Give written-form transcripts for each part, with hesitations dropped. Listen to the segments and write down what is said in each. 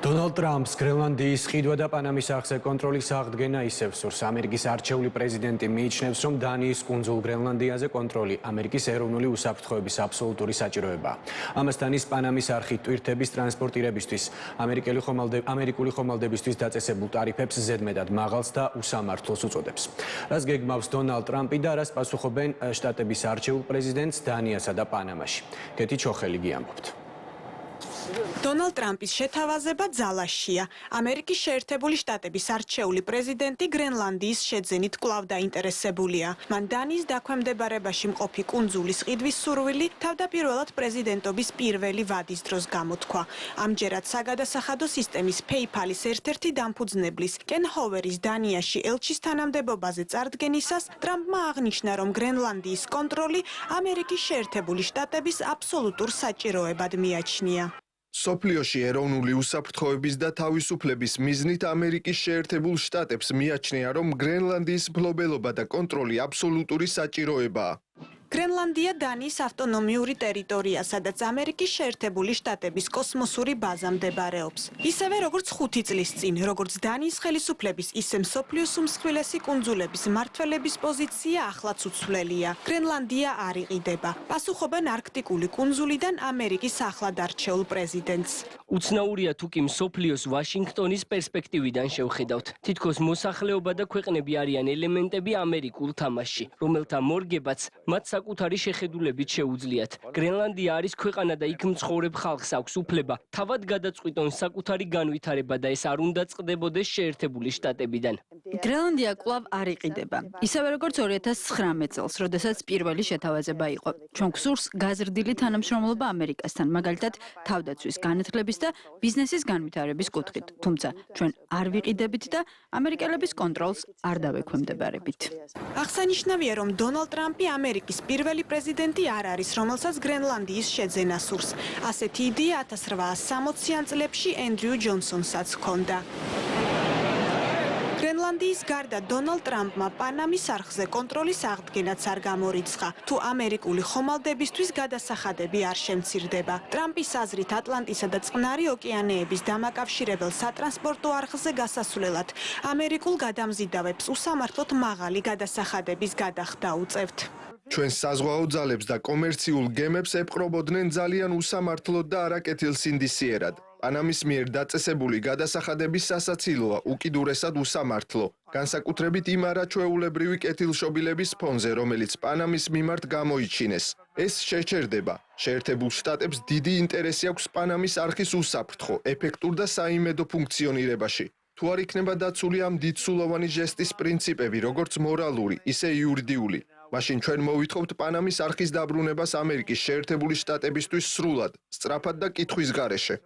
დონალდ ტრამპს გრენლანდიის ყიდვა და პანამის არხზე კონტროლის აღდგენა ისევ სურს. ამერიკის არჩეული პრეზიდენტი მიიჩნევს, რომ დანიის კუნძულ გრენლანდიაზე კონტროლი ამერიკის ეროვნული უსაფრთხოების აბსოლუტური საჭიროებაა. ამასთან ის პანამის არხით ტვირთების ტრანსპორტირებისთვის ამერიკული ხომალდებისთვის დაწესებულ ტარიფებს ზედმეტად მაღალს და უსამართლოს უწოდებს. რას გეგმავს დონალდ ტრამპი და რას პასუხობენ შტატების არჩეულ პრეზიდენტს დანიასა და პანამაში. კეთი ჩოხელი გიამბობთ. დონალდ ტრამპის შეთავაზება ძალაშია. ამერიკის შეერთებული შტატების არჩეული პრეზიდენტი გრენლანდიის შეძენით კვლავ დაინტერესებულია. მან დანიის დაქვემდებარებაში მყოფი კუნძულის ყიდვის სურვილი თავდაპირველად პრეზიდენტობის პირველი ვადის დროს გამოთქვა. ამჯერად საგადასახადო სისტემის PayPal-ის ერთ-ერთი დამფუძნებლის კენ ჰოვერის დანიაში ელჩის თანამდებობაზე წარდგენისას ტრამპმა აღნიშნა, რომ გრენლანდიის კონტროლი ამერიკის შეერთებული შტატების აბსოლუტურ საჭიროებად მიაჩნია. სოფლიოში ეროვნული უსაფრთხოების და თავისუფლების მიზნით ამერიკის შეერთებულ შტატებს მიაჩნია, რომ გრენლანდიის მფლობელობა და კონტროლი აბსოლუტური საჭიროებაა. გრენლანდია დანიის ავტონომიური ტერიტორია, სადაც ამერიკის შეერთებული შტატების კოსმოსური ბაზა მდებარეობს. ისევე როგორც 5 წლის წინ, როგორც დანიის ხელისუფლების, ისე მსოფლიოს უმსხვილესი კუნძულების მმართველების პოზიცია ახლაც უცვლელია. გრენლანდია არ იყიდება. პასუხობენ არქტიკული კუნძულიდან ამერიკის ახლად არჩეულ პრეზიდენტს. უცნაურია თუ კი მსოფლიოს ვაშინგტონის პერსპექტივიდან შევხედავთ. თითქოს მოსახლეობა და ქვეყნები არიან ელემენტები ამერიკულ თამაშში, რომელთა მორგებაც მათ საკუთარი შეხედულებით შეუძლიათ. გრენლანდია არის ქვეყანა და იქ მცხოვრებ ხალხს აქვს უფლება თავად გადაწყვიტონ საკუთარი განვითარება და ეს არ უნდა წყდებოდეს შეერთებული შტატებიდან. გრენლანდია კვლავ არ იყიდება. ისევე როგორც 2019 წელს, როდესაც პირველი შეთავაზება იყო. ჩვენ გვსურს გაზრდილი თანამშრომლობა ამერიკასთან, მაგალითად თავდაცვის, განათლების და ბიზნესის განვითარების კუთხით. თუმცა ჩვენ არ ვიყიდებით და ამერიკელების კონტროლს არ დავექვემდებარებით. აღსანიშნავია, რომ დონალდ ტრამპი ამერიკის პირველი პრეზიდენტი არ არის, რომელსაც გრენლანდიის შეძენა სურს. ასეთი იდეა 1860-იან წლებში ენდრიუ ჯონსონსაც ჰქონდა. გრენლანდიის გარდა დონალდ ტრამპმა პანამის არხზე კონტროლის აღდგენაც არ გამორიცხა, თუ ამერიკული ხომალდებისთვის გადასახადები არ შემცირდება. ტრამპის აზრით ატლანტისა და წყნარი ოკეანეების დამაკავშირებელ სატრანსპორტო არხზე გასასვლელად ამერიკულ გადამზიდავებს usამართლოდ მაღალი გადასახადების გადახდა უწევთ. ჩვენ საზღვაო ძალებს და კომერციულ გემებს ეპყრობოდნენ ძალიან უსამართლოდ და არაკეთილსინდისიერად. პანამის მიერ დაწესებული გადასახადების სასაცილოა უკიდურესად უსამართლო, განსაკუთრებით იმ არაჩვეულებრივი კეთილშობილების ფონზე, რომელიც პანამის მიმართ გამოიჩინეს. ეს შეჩერდება. შეერთებულ შტატებს დიდი ინტერესი აქვს პანამის არხის უსაფრთხო, ეფექტურ და საიმედო ფუნქციონირებაში. თუ არ იქნება დაცული ამ დიდსულოვანი ჟესტის პრინციპები, როგორც მორალური, ისე იურიდიული, მაშინ ჩვენ მოვითხოვთ პანამის არხის დაბრუნებას ამერიკის შეერთებული შტატებისთვის სრულად, სწრაფად და კითხვის გარეშე.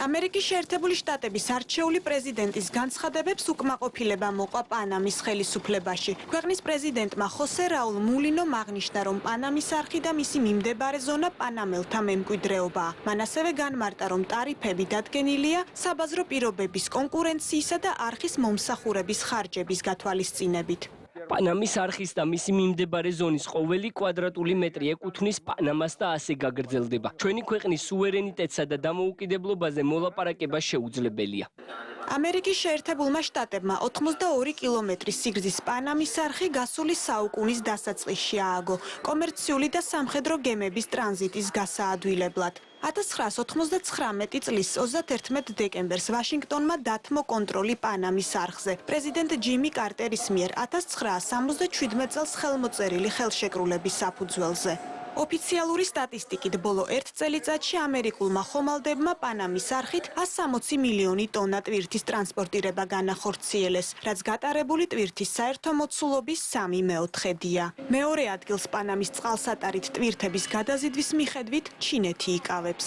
ამერიკის შეერთებული შტატების არჩეული პრეზიდენტის განცხადებებს უკმაყოფილება მოყვა პანამის ხელისუფლებაში. ქვეყნის პრეზიდენტმა ხოსე რაულ მულინომ აღნიშნა, რომ პანამის არხი და მისი მიმდებარე ზონა პანამელთა მემკვიდრეობაა. მან ასევე განმარტა, რომ ტარიფები დადგენილია საბაზრო პირობების, კონკურენციისა და არხის მომსახურების ხარჯების გათვალისწინებით. პანამის არხის და მისი მიმდებარე ზონის ყოველი კვადრატული მეტრი ეკუთვნის პანამას და ასე გაგრძელდება. ჩვენი ქვეყნის სუვერენიტეტსა და დამოუკიდებლობაზე მოლაპარაკება შეუძლებელია. ამერიკის შეერთებულმა შტატებმა 82 კილომეტრის სიგრძის პანამის არხი გასული საუკუნის დასაწყისში ააგო, კომერციული და სამხედრო გემების ტრანზიტის გასაადვილებლად. 1999 წლის 31 დეკემბერს ვაშინგტონმა დათმო კონტროლი პანამის არხზე. პრეზიდენტ ჯიმი კარტერის მიერ 1977 წელს ხელმოწერილი ხელშეკრულების საფუძველზე. ოფიციალური სტატისტიკით ბოლო 1 წელიწადში ამერიკულმა ხომალდებმა პანამის არხით 160 მილიონი ტონა ტვირთის ტრანსპორტირება განახორციელეს, რაც გატარებული ტვირთის საერთო მოცულობის 3/4-ია. მეორე ადგილს პანამის წყალსატარით ტვირთების გადაზიდვის მიხედვით ჩინეთი იკავებს.